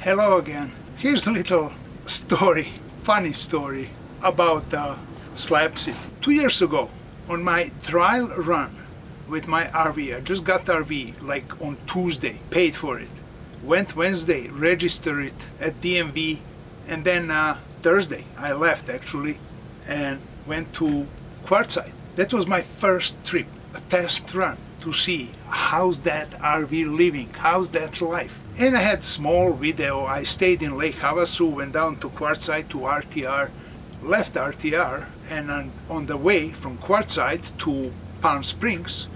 Hello again. Here's a little story, funny story about Slab City. 2 years ago, on my trial run with my RV, I just got the RV like on Tuesday, paid for it. Went Wednesday, registered it at DMV, and then Thursday I left actually and went to Quartzsite. That was my first trip, a test run to see how's that RV living, how's that life. And I had small video. I stayed in Lake Havasu, went down to Quartzsite to RTR, left RTR, and on the way from Quartzsite to Palm Springs,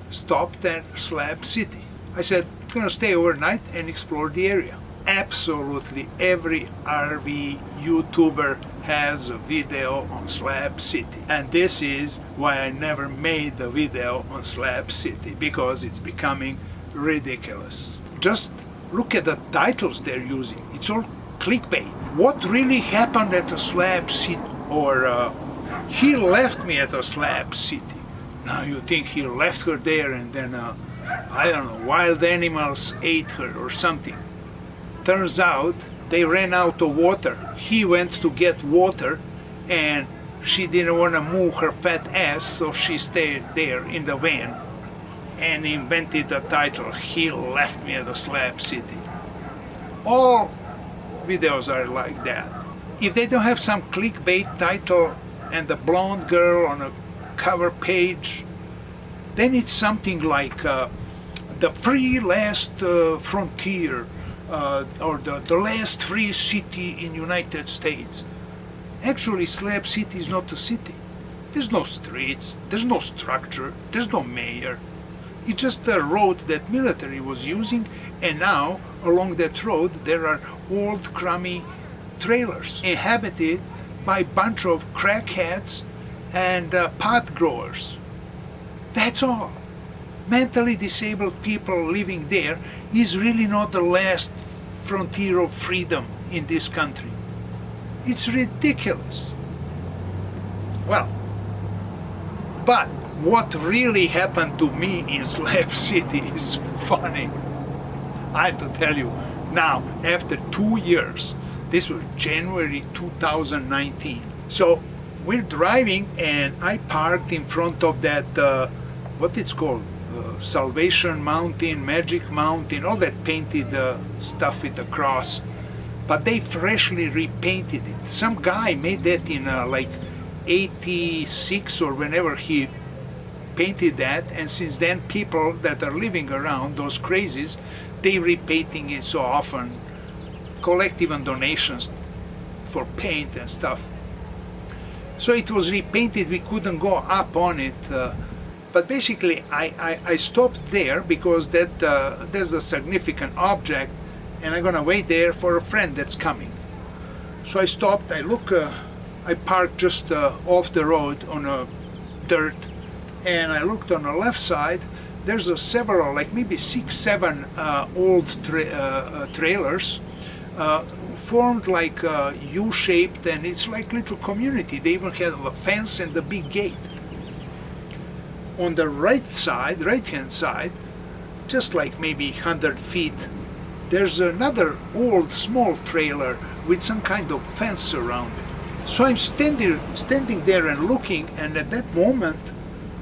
stopped at Slab City. I said, I'm gonna stay overnight and explore the area. Absolutely every RV YouTuber has a video on Slab City, and this is why I never made the video on Slab City, because it's becoming ridiculous. Just look at the titles they're using. It's all clickbait. What really happened at the Slab City? Or he left me at the Slab City. Now you think he left her there and then I don't know, wild animals ate her or something. Turns out they ran out of water. He went to get water and she didn't want to move her fat ass, so she stayed there in the van and invented the title, He Left Me at the Slab City. All videos are like that. If they don't have some clickbait title and the blonde girl on a cover page, then it's something like the free last frontier or the last free city in United States. Actually, Slab City is not a city. There's no streets, there's no structure, there's no mayor. It's just a road that military was using, and now along that road there are old crummy trailers inhabited by a bunch of crackheads and pot growers. That's all. Mentally disabled people living there is really not the last frontier of freedom in this country. It's ridiculous. Well, but what really happened to me in Slab City is funny. I have to tell you, now, after 2 years, this was January 2019. So we're driving and I parked in front of that, what it's called, Salvation Mountain, Magic Mountain, all that painted stuff with the cross. But they freshly repainted it. Some guy made that in like 86 or whenever he painted that, and since then people that are living around, those crazies, they repainting it so often, collect even donations for paint and stuff. So it was repainted, we couldn't go up on it, but basically I stopped there because there's a significant object and I'm gonna wait there for a friend that's coming. So I stopped, I parked just off the road on a dirt, and I looked on the left side. There's several, like maybe 6-7 old trailers formed like U-shaped, and it's like little community. They even have a fence and a big gate. On the right hand side, just like maybe 100 feet, there's another old small trailer with some kind of fence around it. So I'm standing there and looking, and at that moment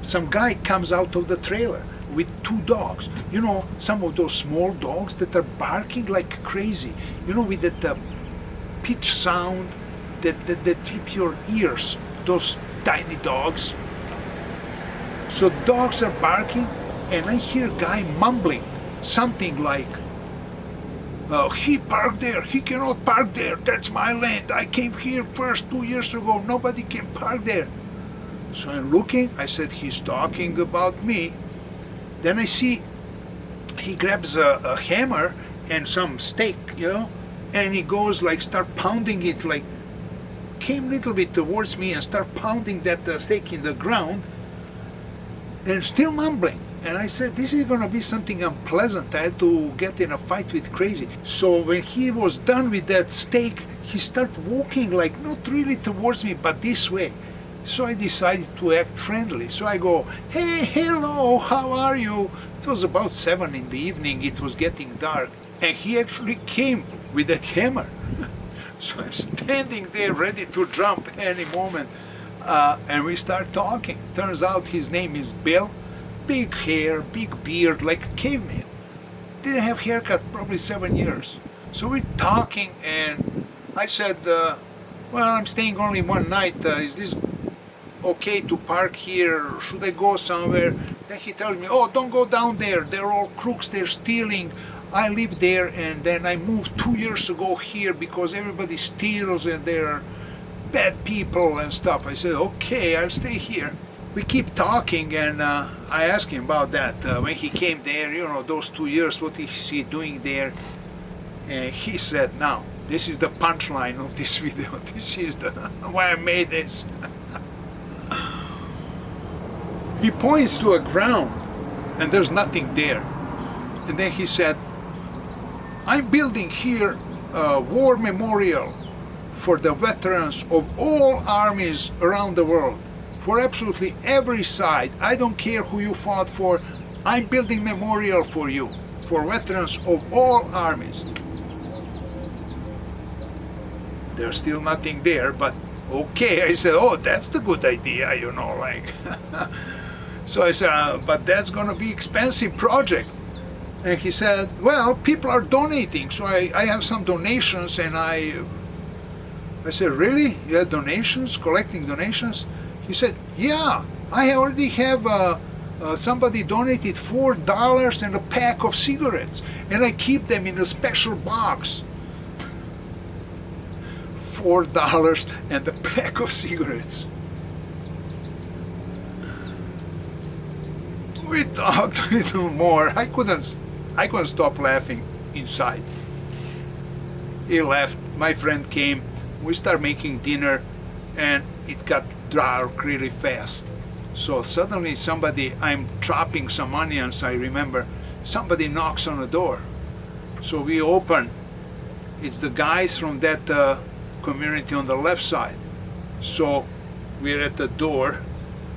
some guy comes out of the trailer with 2 dogs. You know, some of those small dogs that are barking like crazy, you know, with that pitch sound that trip your ears, those tiny dogs. So dogs are barking, and I hear a guy mumbling something like, he parked there, he cannot park there, that's my land, I came here first 2 years ago, nobody can park there. So I'm looking, I said, he's talking about me. Then I see he grabs a hammer and some stake, you know, and he goes like start pounding it, like came a little bit towards me and start pounding that stake in the ground and still mumbling. And I said, this is gonna be something unpleasant. I had to get in a fight with crazy. So when he was done with that stake, he started walking like not really towards me, but this way. So I decided to act friendly. So I go, hey, hello, how are you? It was about 7 in the evening, it was getting dark. And he actually came with that hammer. So I'm standing there ready to jump any moment, and we start talking. Turns out his name is Bill. Big hair, big beard, like a caveman. Didn't have haircut probably 7 years. So we're talking, and I said, well, I'm staying only one night. Is this okay to park here? Should I go somewhere? Then he tells me, oh, don't go down there. They're all crooks. They're stealing. I live there, and then I moved 2 years ago here because everybody steals and they're bad people and stuff. I said, okay, I'll stay here. We keep talking, and I asked him about that. When he came there, you know, those 2 years, what is he doing there? And he said, now, this is the punchline of this video. This is the why I made this. He points to a ground, and there's nothing there. And then he said, I'm building here a war memorial for the veterans of all armies around the world. For absolutely every side. I don't care who you fought for. I'm building memorial for you, for veterans of all armies. There's still nothing there, but okay. I said, oh, that's the good idea, you know, like. So I said, but that's gonna be expensive project. And he said, well, people are donating, so I have some donations, and I said, really? You have donations, collecting donations? He said, yeah, I already have somebody donated $4 and a pack of cigarettes, and I keep them in a special box. $4 and a pack of cigarettes. We talked a little more. I couldn't stop laughing inside. He left, my friend came, we started making dinner, and it got dark really fast. So suddenly I'm chopping some onions, I remember, somebody knocks on the door. So we open, it's the guys from that community on the left side. So we're at the door,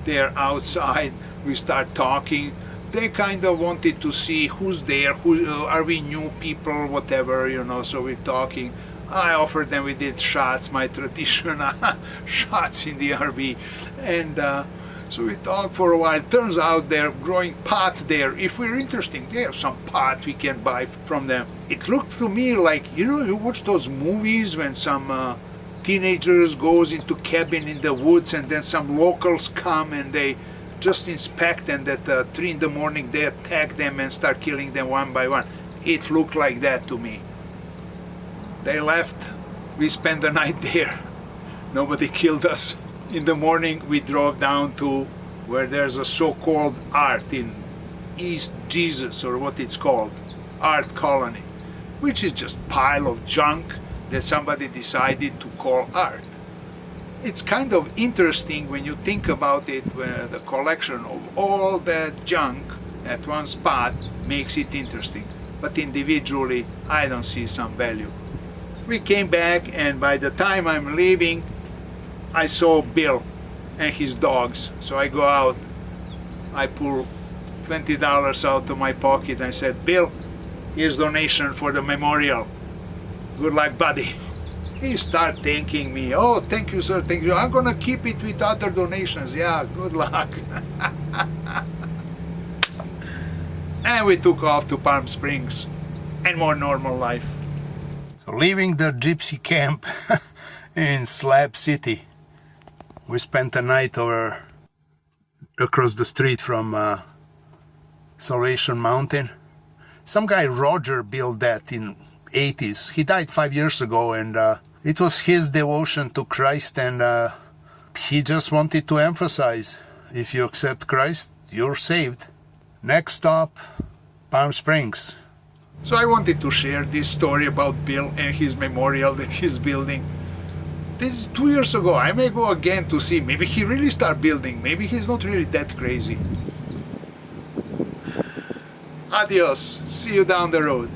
they're outside, we start talking. They kind of wanted to see who's there, are we new people, whatever, you know, so we're talking. I offered them, we did shots, my traditional shots in the RV, and so we talked for a while. Turns out they're growing pot there. If we're interested, they have some pot we can buy from them. It looked to me like, you know, you watch those movies when some teenagers goes into cabin in the woods, and then some locals come and they just inspect, and at 3 in the morning they attack them and start killing them one by one. It looked like that to me. They left, we spent the night there. Nobody killed us. In the morning we drove down to where there's a so-called art in East Jesus, or what it's called, art colony, which is just pile of junk that somebody decided to call art. It's kind of interesting when you think about it, where the collection of all that junk at one spot makes it interesting. But individually, I don't see some value. We came back, and by the time I'm leaving, I saw Bill and his dogs. So I go out, I pull $20 out of my pocket, and I said, Bill, here's donation for the memorial. Good luck, buddy. He started thanking me. Oh, thank you, sir, thank you. I'm gonna keep it with other donations. Yeah, good luck. And we took off to Palm Springs and more normal life. So leaving the gypsy camp in Slab City, we spent the night over across the street from Salvation Mountain. Some guy, Roger, built that in 80s. He died 5 years ago, and it was his devotion to Christ, and he just wanted to emphasize, if you accept Christ, you're saved. Next stop, Palm Springs. So I wanted to share this story about Bill and his memorial that he's building. This is 2 years ago. I may go again to see. Maybe he really started building. Maybe he's not really that crazy. Adios. See you down the road.